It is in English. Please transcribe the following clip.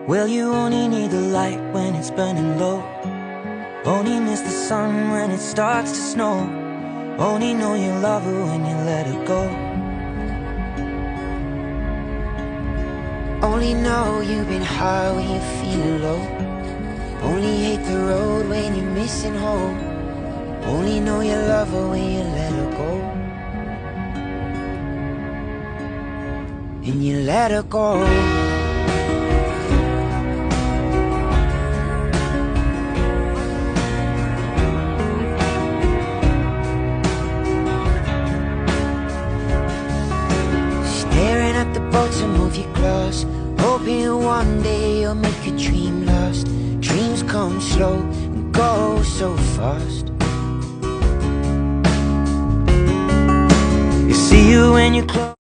Well, you only need the light when it's burning low. Only miss the sun when it starts to snow. Only know you love her when you let her go. Only know you've been high when you're feeling low. Only hate the road when you're missing home. Only know you love her when you let her go. And you let her go. Staring at the bottom of your glass, hoping one day you'll make a dream last. Dreams come slow and go so fast. You see you when you close